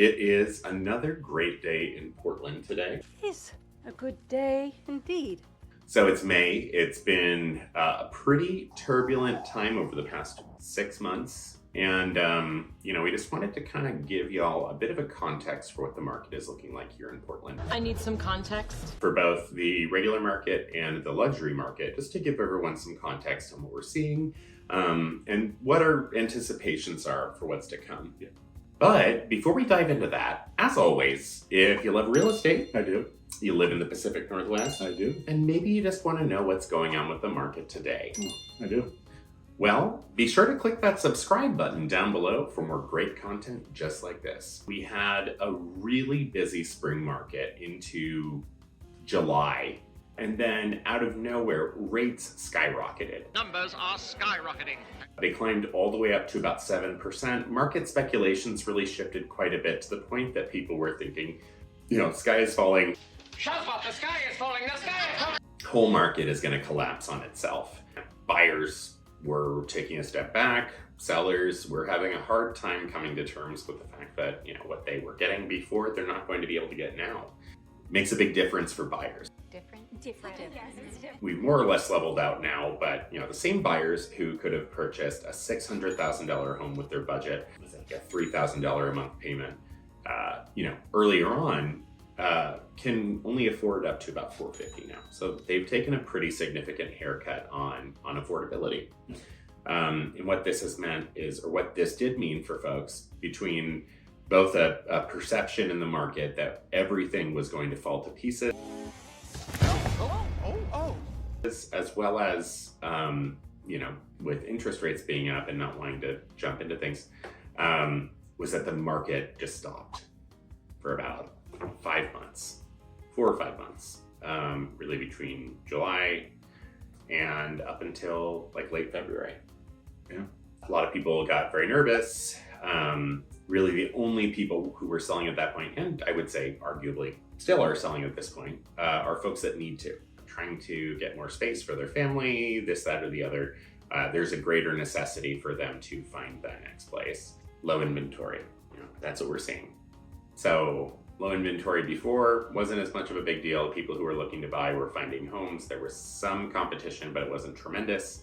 It is another great day in Portland today. It is a good day indeed. So it's May. It's been a pretty turbulent time over the past 6 months. And, we just wanted to kind of give y'all a bit of a context for what the market is looking like here in Portland. I need some context. For both the regular market and the luxury market, just to give everyone some context on what we're seeing and what our anticipations are for what's to come. Yeah. But before we dive into that, as always, if you love real estate, I do. you live in the Pacific Northwest, I do. and maybe you just want to know what's going on with the market today. I do. Well, be sure to click that subscribe button down below for more great content just like this. We had a really busy spring market into July, and then out of nowhere, rates skyrocketed. Numbers are skyrocketing. They climbed all the way up to about 7%. Market speculations really shifted quite a bit to the point that people were thinking, sky is falling. Shut up, the sky is falling, the sky is falling! Whole market is going to collapse on itself. Buyers were taking a step back. Sellers were having a hard time coming to terms with the fact that, what they were getting before, they're not going to be able to get now. Makes a big difference for buyers. Different. Yes, it's different. We've more or less leveled out now, but the same buyers who could have purchased a $600,000 home with their budget, with like a $3,000 a month payment, earlier on, can only afford up to about $450 now. So they've taken a pretty significant haircut on affordability. And what this has meant is, or what this did mean for folks, between both a perception in the market that everything was going to fall to pieces, as well as, with interest rates being up and not wanting to jump into things, was that the market just stopped for about 5 months, 4 or 5 months, really between July and up until like late February. Yeah. A lot of people got very nervous. Really the only people who were selling at that point, and I would say arguably still are selling at this point, are folks that need to, trying to get more space for their family, this, that, or the other. There's a greater necessity for them to find that next place. Low inventory, that's what we're seeing. So low inventory before wasn't as much of a big deal. People who were looking to buy were finding homes. There was some competition, but it wasn't tremendous.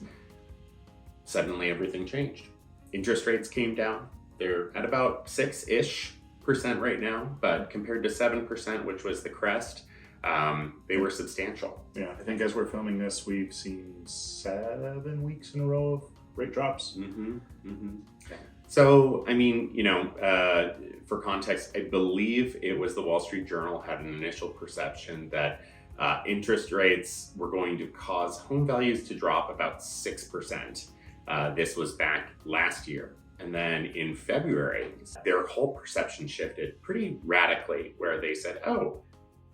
Suddenly everything changed. Interest rates came down. They're at about 6-ish% right now, but compared to 7%, which was the crest, they were substantial. Yeah, I think as we're filming this, we've seen 7 weeks in a row of rate drops. So, for context, I believe it was the Wall Street Journal had an initial perception that interest rates were going to cause home values to drop about 6%. This was back last year. And then in February, their whole perception shifted pretty radically, where they said, oh,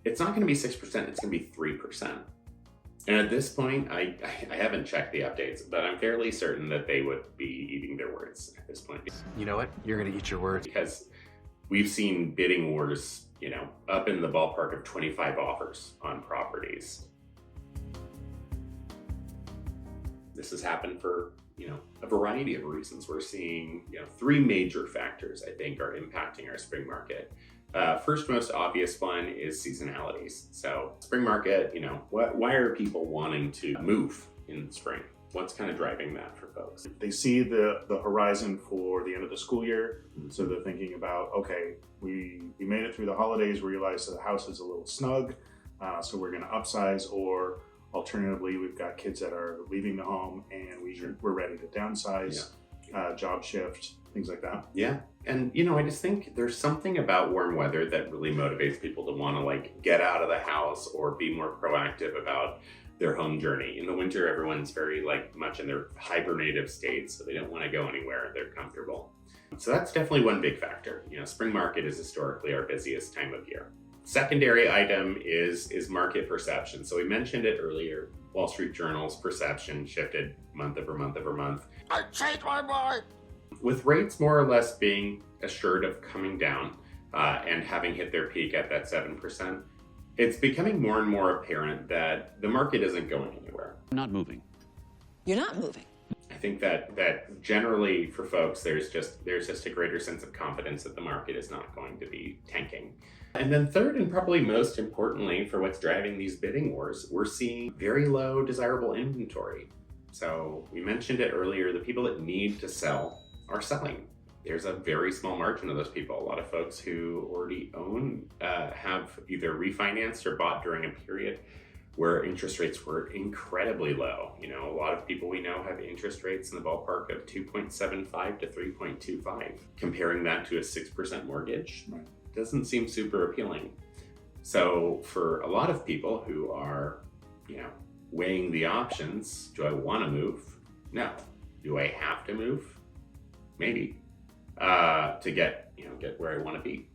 it's not going to be 6%, it's going to be 3%. And at this point, I haven't checked the updates, but I'm fairly certain that they would be eating their words at this point. You know what? You're going to eat your words. Because we've seen bidding wars, up in the ballpark of 25 offers on properties. This has happened for, a variety of reasons. We're seeing, 3 major factors, I think, are impacting our spring market. First most obvious one is seasonalities. So spring market, why are people wanting to move in spring? What's kind of driving that for folks? They see the horizon for the end of the school year. So they're thinking about, okay, we made it through the holidays, realized that the house is a little snug. So we're going to upsize, or alternatively, we've got kids that are leaving the home and we're ready to downsize, job shift, things like that. Yeah. And, I just think there's something about warm weather that really motivates people to want to get out of the house or be more proactive about their home journey. In the winter, everyone's very much in their hibernative state, so they don't want to go anywhere. They're comfortable. So that's definitely one big factor. Spring market is historically our busiest time of year. Secondary item is market perception. So we mentioned it earlier. Wall Street Journal's perception shifted month over month over month. I changed my mind! With rates more or less being assured of coming down and having hit their peak at that 7%, it's becoming more and more apparent that the market isn't going anywhere. I'm not moving. You're not moving. I think that generally for folks, there's just a greater sense of confidence that the market is not going to be tanking. And then third, and probably most importantly for what's driving these bidding wars, we're seeing very low desirable inventory. So we mentioned it earlier, the people that need to sell are selling. There's a very small margin of those people. A lot of folks who already own have either refinanced or bought during a period where interest rates were incredibly low. You know, a lot of people we know have interest rates in the ballpark of 2.75 to 3.25. Comparing that to a 6% mortgage doesn't seem super appealing. So for a lot of people who are, you know, weighing the options, do I want to move? No. Do I have to move? Maybe. To get where I want to be.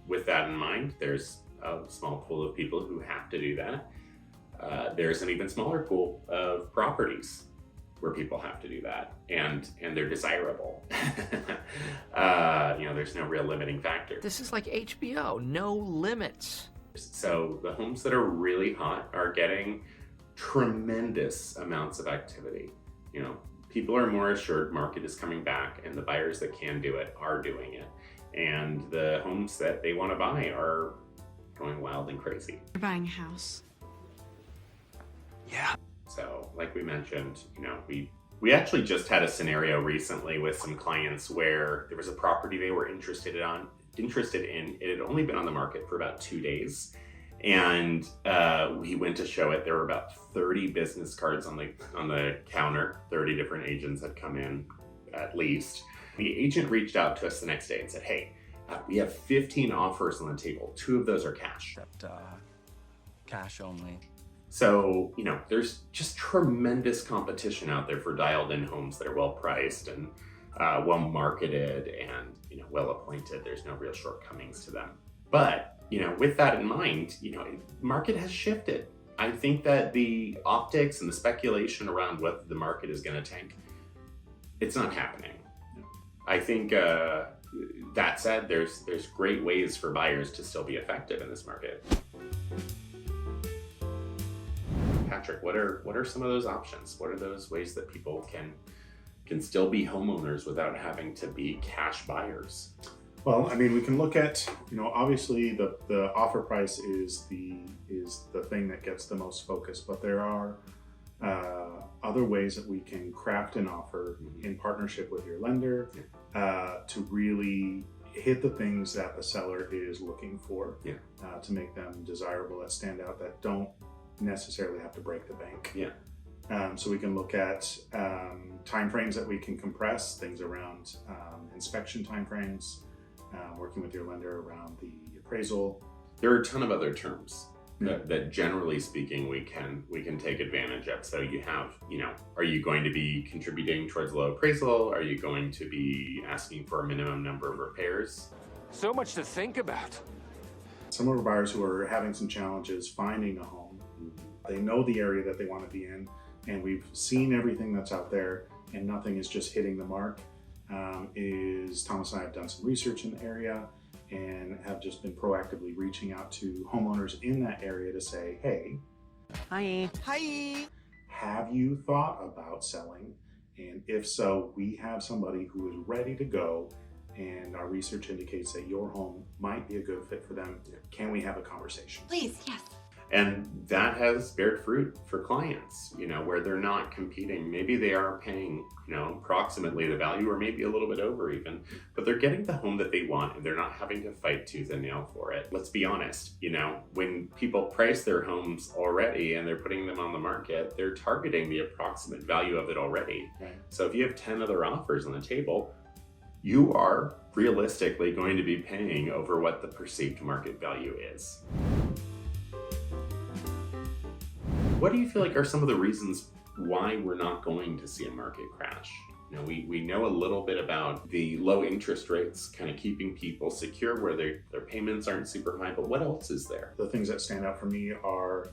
With that in mind, there's a small pool of people who have to do that. There's an even smaller pool of properties where people have to do that, and they're desirable. There's no real limiting factor. This is like HBO, no limits. So the homes that are really hot are getting tremendous amounts of activity. You know, people are more assured market is coming back, and the buyers that can do it are doing it. And the homes that they want to buy are going wild and crazy. You're buying a house. Yeah. So like we mentioned, we actually just had a scenario recently with some clients where there was a property they were interested in. It had only been on the market for about 2 days. And we went to show it. There were about 30 business cards on the counter. 30 different agents had come in, at least. The agent reached out to us the next day and said, hey, we have 15 offers on the table. 2 of those are cash. Cash only. So, there's just tremendous competition out there for dialed-in homes that are well-priced and well-marketed and, well-appointed. There's no real shortcomings to them. But, with that in mind, the market has shifted. I think that the optics and the speculation around whether the market is going to tank, it's not happening. I think that said, there's great ways for buyers to still be effective in this market. Patrick, what are some of those options? What are those ways that people can still be homeowners without having to be cash buyers? Well, I mean, we can look at, obviously the offer price is the thing that gets the most focus, but there are other ways that we can craft an offer in partnership with your lender to really hit the things that the seller is looking for, to make them desirable, that stand out, that don't necessarily have to break the bank. So we can look at timeframes that we can compress, things around inspection timeframes, working with your lender around the appraisal. There are a ton of other terms that generally speaking we can take advantage of. So you have, are you going to be contributing towards low appraisal? Are you going to be asking for a minimum number of repairs? So much to think about. Some of our buyers who are having some challenges finding a home, they know the area that they want to be in, and we've seen everything that's out there and nothing is just hitting the mark. Thomas and I have done some research in the area and have just been proactively reaching out to homeowners in that area to say, hey, Hi. have you thought about selling? And if so, we have somebody who is ready to go, and our research indicates that your home might be a good fit for them. Can we have a conversation? Please, yes. And that has bared fruit for clients, where they're not competing. Maybe they are paying, approximately the value or maybe a little bit over even, but they're getting the home that they want and they're not having to fight tooth and nail for it. Let's be honest, when people price their homes already and they're putting them on the market, they're targeting the approximate value of it already. Right. So if you have 10 other offers on the table, you are realistically going to be paying over what the perceived market value is. What do you feel like are some of the reasons why we're not going to see a market crash? We know a little bit about the low interest rates kind of keeping people secure where their payments aren't super high, but what else is there? The things that stand out for me are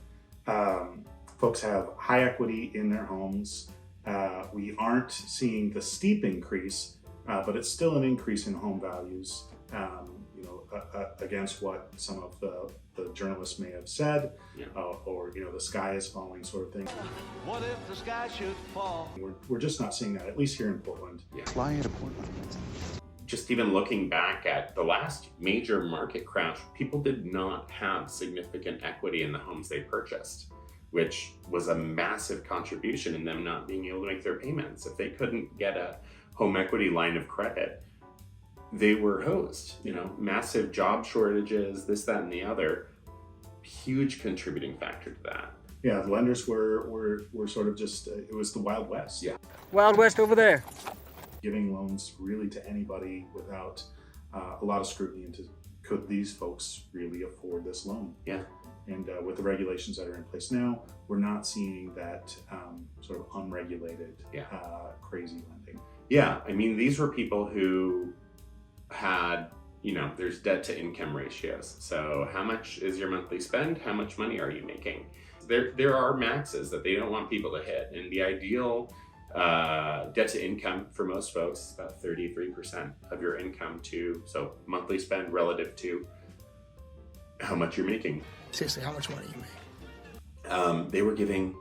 folks have high equity in their homes. We aren't seeing the steep increase, but it's still an increase in home values. against what some of the journalists may have said, Yeah. or the sky is falling sort of thing. What if the sky should fall? We're just not seeing that, at least here in Portland. Fly into Portland. Just even looking back at the last major market crash, people did not have significant equity in the homes they purchased, which was a massive contribution in them not being able to make their payments. If they couldn't get a home equity line of credit, they were hosed. Massive job shortages, this, that, and the other. Huge contributing factor to that. Yeah, the lenders were sort of just, it was the Wild West. Yeah. Wild West over there. Giving loans really to anybody without a lot of scrutiny into could these folks really afford this loan? Yeah. And with the regulations that are in place now, we're not seeing that sort of unregulated, crazy lending. Yeah, I mean, these were people who had, there's debt to income ratios. So how much is your monthly spend? How much money are you making? There are maxes that they don't want people to hit. And the ideal debt to income for most folks is about 33% of your income so monthly spend relative to how much you're making. Seriously, how much money you make? They were giving,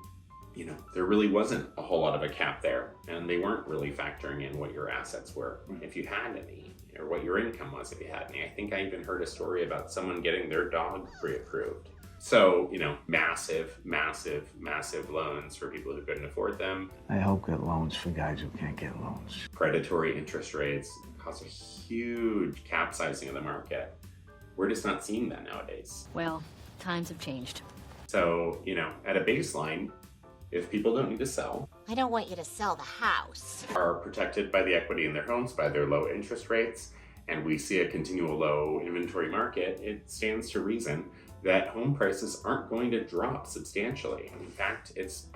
there really wasn't a whole lot of a cap there, and they weren't really factoring in what your assets were, if you had any, or what your income was if you had any. I think I even heard a story about someone getting their dog pre-approved. So, massive, massive, massive loans for people who couldn't afford them. I help get loans for guys who can't get loans. Predatory interest rates cause a huge capsizing of the market. We're just not seeing that nowadays. Well, times have changed. So, at a baseline, if people don't need to sell, I don't want you to sell the house, are protected by the equity in their homes, by their low interest rates, and we see a continual low inventory market, it stands to reason that home prices aren't going to drop substantially. In fact, it's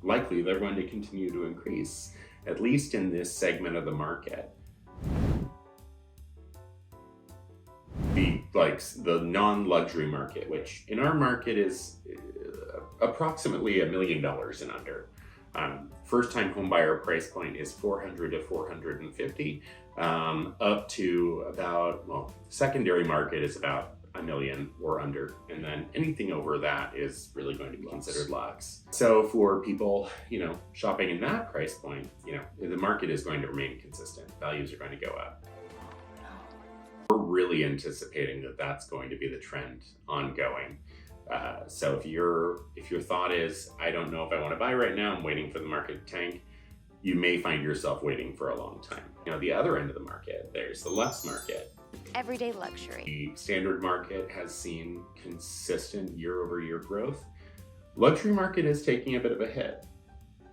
likely they're going to continue to increase, at least in this segment of the market. The non-luxury market, which in our market is approximately $1 million and under. First-time home buyer price point is $400 to $450, up to about, secondary market is about $1 million or under, and then anything over that is really going to be considered lux. So for people, shopping in that price point, the market is going to remain consistent. Values are going to go up. We're really anticipating that that's going to be the trend ongoing. So if your thought is, I don't know if I want to buy right now, I'm waiting for the market to tank, you may find yourself waiting for a long time. The other end of the market, there's the lux market. everyday luxury. The standard market has seen consistent year-over-year growth. Luxury market is taking a bit of a hit.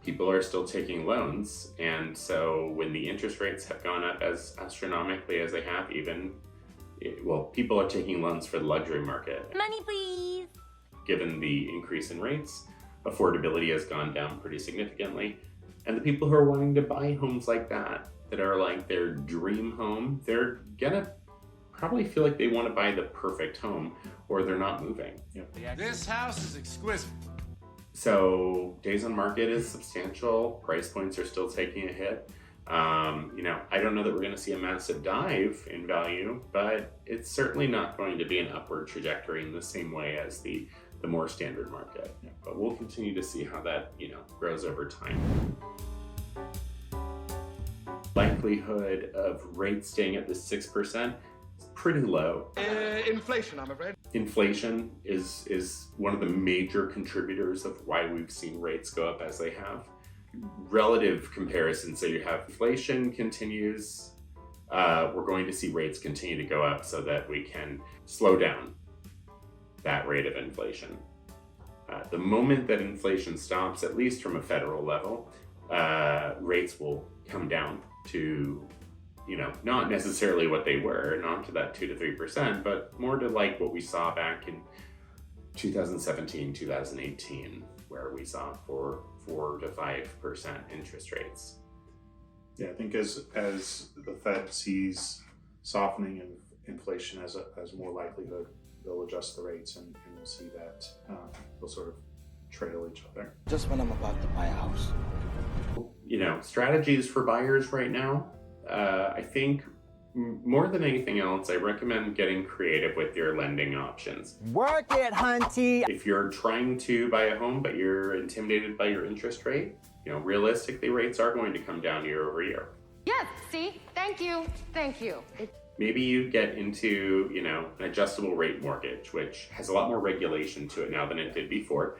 People are still taking loans, and so when the interest rates have gone up as astronomically as they have, people are taking loans for the luxury market. Money, please. Given the increase in rates, affordability has gone down pretty significantly, and the people who are wanting to buy homes like that are like their dream home, they're gonna probably feel like they want to buy the perfect home, or they're not moving. This house is exquisite. So days on market is substantial. Price points are still taking a hit. I don't know that we're going to see a massive dive in value, but it's certainly not going to be an upward trajectory in the same way as the more standard market. But we'll continue to see how that grows over time. Likelihood of rates staying at the 6% is pretty low. Inflation, I'm afraid. Inflation is one of the major contributors of why we've seen rates go up as they have. Relative comparison, so you have inflation continues, we're going to see rates continue to go up so that we can slow down that rate of inflation. The moment that inflation stops, at least from a federal level, rates will come down to not necessarily what they were, not to that 2 to 3%, but more to like what we saw back in 2017, 2018, where we saw 4 to 5% interest rates. Yeah, I think as the Fed sees softening of inflation as more likelihood, they'll adjust the rates, and we'll see that they'll sort of trail each other. Just when I'm about to buy a house. Strategies for buyers right now. I think more than anything else, I recommend getting creative with your lending options. Work it, hunty! If you're trying to buy a home but you're intimidated by your interest rate, realistically, rates are going to come down year over year. Yes, see? Thank you. Thank you. Maybe you get into, an adjustable rate mortgage, which has a lot more regulation to it now than it did before.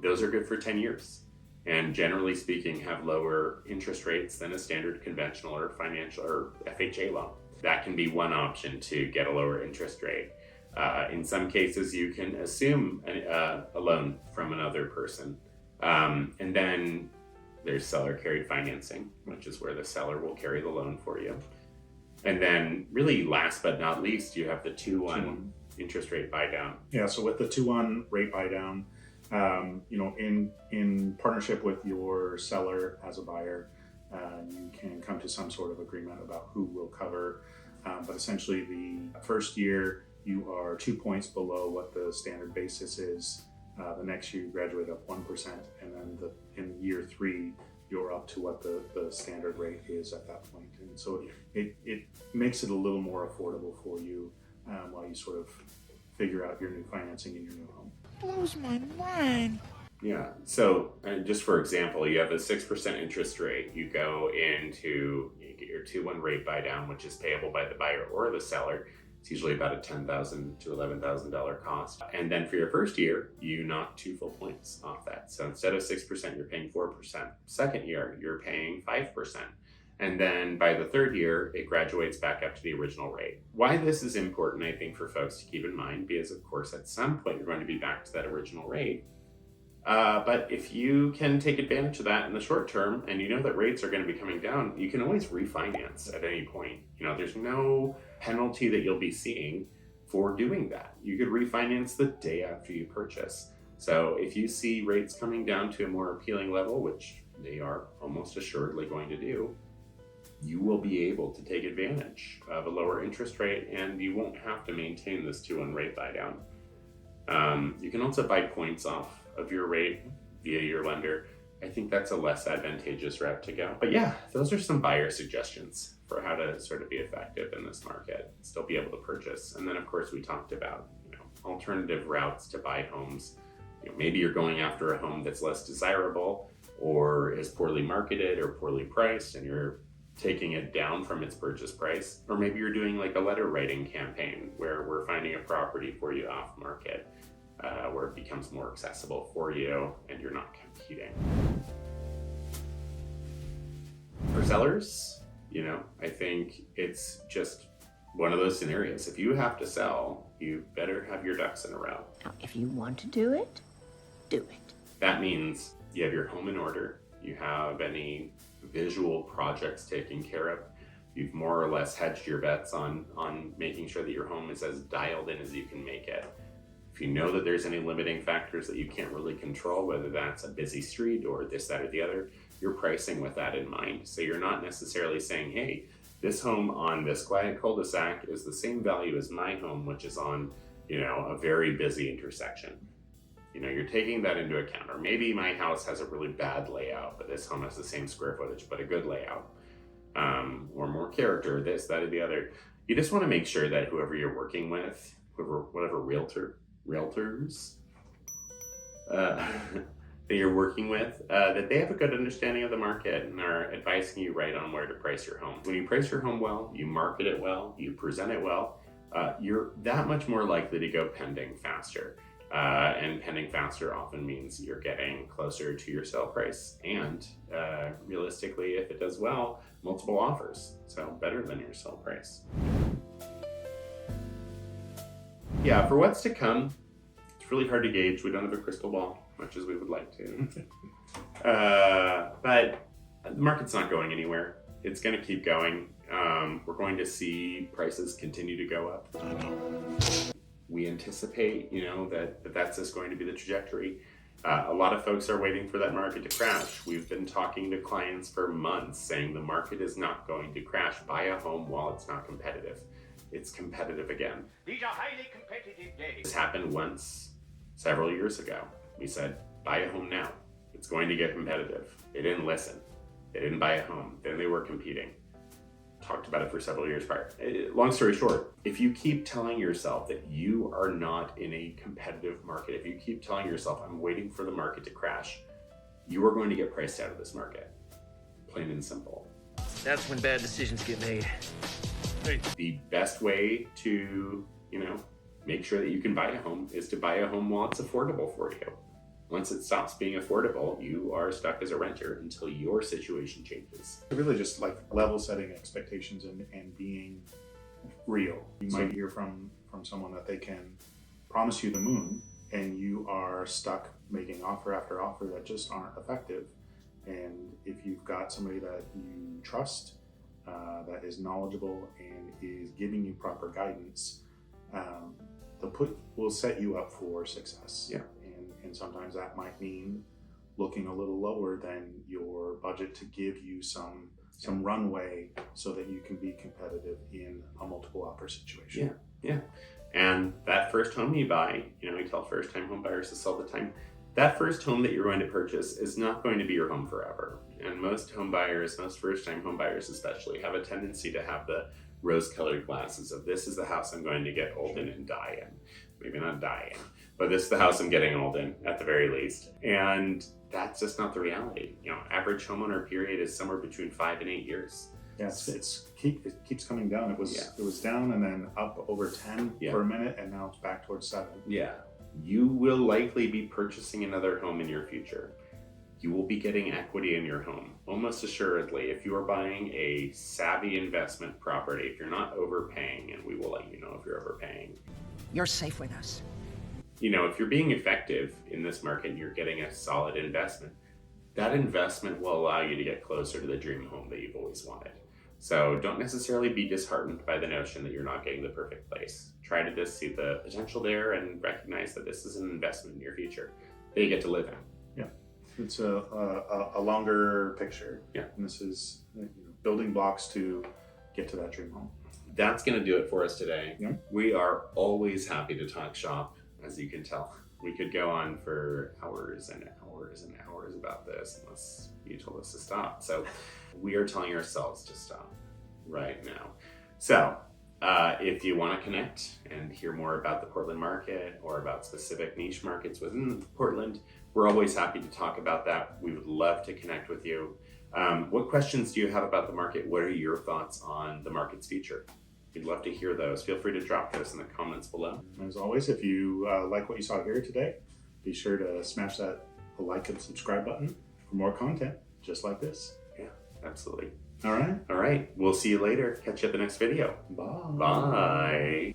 Those are good for 10 years. And generally speaking, have lower interest rates than a standard conventional or financial or FHA loan. That can be one option to get a lower interest rate. In some cases, you can assume a loan from another person. And then there's seller carried financing, which is where the seller will carry the loan for you. And then really last but not least, you have the 2-1 interest rate buy down. Yeah, so with the 2-1 rate buy down, in partnership with your seller as a buyer, you can come to some sort of agreement about who will cover. But essentially, the first year you are 2 points below what the standard basis is. The next year you graduate up 1%, and then in year 3 you're up to what the standard rate is at that point. And so it makes it a little more affordable for you while you sort of figure out your new financing in your new home. Blows my mind. Yeah. So just for example, you have a 6% interest rate. You get your 2-1 rate buy down, which is payable by the buyer or the seller. It's usually about a $10,000 to $11,000 cost. And then for your first year, you knock 2 full points off that. So instead of 6%, you're paying 4%. Second year, you're paying 5%. And then by the third year, it graduates back up to the original rate. Why this is important, I think, for folks to keep in mind, because of course, at some point, you're going to be back to that original rate. But if you can take advantage of that in the short term, and you know that rates are going to be coming down, you can always refinance at any point. There's no penalty that you'll be seeing for doing that. You could refinance the day after you purchase. So if you see rates coming down to a more appealing level, which they are almost assuredly going to do, you will be able to take advantage of a lower interest rate, and you won't have to maintain this 2-1 rate buy down. You can also buy points off of your rate via your lender. I think that's a less advantageous route to go. But yeah, those are some buyer suggestions for how to sort of be effective in this market, still be able to purchase. And then of course we talked about, alternative routes to buy homes. Maybe you're going after a home that's less desirable or is poorly marketed or poorly priced, and you're taking it down from its purchase price. Or maybe you're doing like a letter writing campaign where we're finding a property for you off market, where it becomes more accessible for you and you're not competing. For sellers, I think it's just one of those scenarios. If you have to sell, you better have your ducks in a row. Now, if you want to do it, do it. That means you have your home in order, you have any visual projects taken care of, you've more or less hedged your bets on making sure that your home is as dialed in as you can make it. If you know that there's any limiting factors that you can't really control, whether that's a busy street or this, that, or the other, you're pricing with that in mind. So you're not necessarily saying, hey, this home on this quiet cul-de-sac is the same value as my home, which is on, a very busy intersection. You're taking that into account. Or maybe my house has a really bad layout, but this home has the same square footage, but a good layout. Or more character, this, that, or the other. You just want to make sure that whoever you're working with, whatever realtors that you're working with, that they have a good understanding of the market and are advising you right on where to price your home. When you price your home well, you market it well, you present it well, you're that much more likely to go pending faster. And pending faster often means you're getting closer to your sale price, and realistically, if it does well, multiple offers, so better than your sale price. Yeah, for what's to come, it's really hard to gauge. We don't have a crystal ball, much as we would like to. But the market's not going anywhere. It's going to keep going. We're going to see prices continue to go up. We anticipate, that's just going to be the trajectory. A lot of folks are waiting for that market to crash. We've been talking to clients for months saying the market is not going to crash. Buy a home while it's not competitive. It's competitive again. These are highly competitive days. This happened once several years ago. We said, buy a home now. It's going to get competitive. They didn't listen. They didn't buy a home. Then they were competing. talked about it for several years prior. Long story short, if you keep telling yourself that you are not in a competitive market, if you keep telling yourself, I'm waiting for the market to crash, you are going to get priced out of this market. Plain and simple. That's when bad decisions get made. The best way to, make sure that you can buy a home is to buy a home while it's affordable for you. Once it stops being affordable, you are stuck as a renter until your situation changes. Really just like level setting expectations and being real. You might hear from someone that they can promise you the moon, and you are stuck making offer after offer that just aren't effective. And if you've got somebody that you trust, that is knowledgeable and is giving you proper guidance, will set you up for success. Yeah. And sometimes that might mean looking a little lower than your budget to give you some runway so that you can be competitive in a multiple offer situation. Yeah. And that first home you buy, we tell first-time home buyers this all the time, that first home that you're going to purchase is not going to be your home forever. And most home buyers, most first-time home buyers especially, have a tendency to have the rose-colored glasses of this is the house I'm going to get old in and die in. Maybe not die in, but this is the house I'm getting old in at the very least. And that's just not the reality. Average homeowner period is somewhere between 5 and 8 years. Yeah, it keeps coming down. It was down and then up over 10 for a minute, and now it's back towards 7. Yeah. You will likely be purchasing another home in your future. You will be getting equity in your home, almost assuredly, if you are buying a savvy investment property, if you're not overpaying, and we will let you know if you're overpaying. You're safe with us. If you're being effective in this market and you're getting a solid investment, that investment will allow you to get closer to the dream home that you've always wanted. So don't necessarily be disheartened by the notion that you're not getting the perfect place. Try to just see the potential there and recognize that this is an investment in your future that you get to live in. Yeah, it's a longer picture. Yeah, and this is building blocks to get to that dream home. That's going to do it for us today. Yeah. We are always happy to talk shop, as you can tell. We could go on for hours and hours and hours about this unless you told us to stop. So we are telling ourselves to stop right now. So if you want to connect and hear more about the Portland market or about specific niche markets within Portland, we're always happy to talk about that. We would love to connect with you. What questions do you have about the market? What are your thoughts on the market's future? We'd love to hear those. Feel free to drop those in the comments below. As always, if you like what you saw here today, be sure to smash that like and subscribe button for more content just like this. Yeah, absolutely. All right. All right. We'll see you later. Catch you at the next video. Bye. Bye.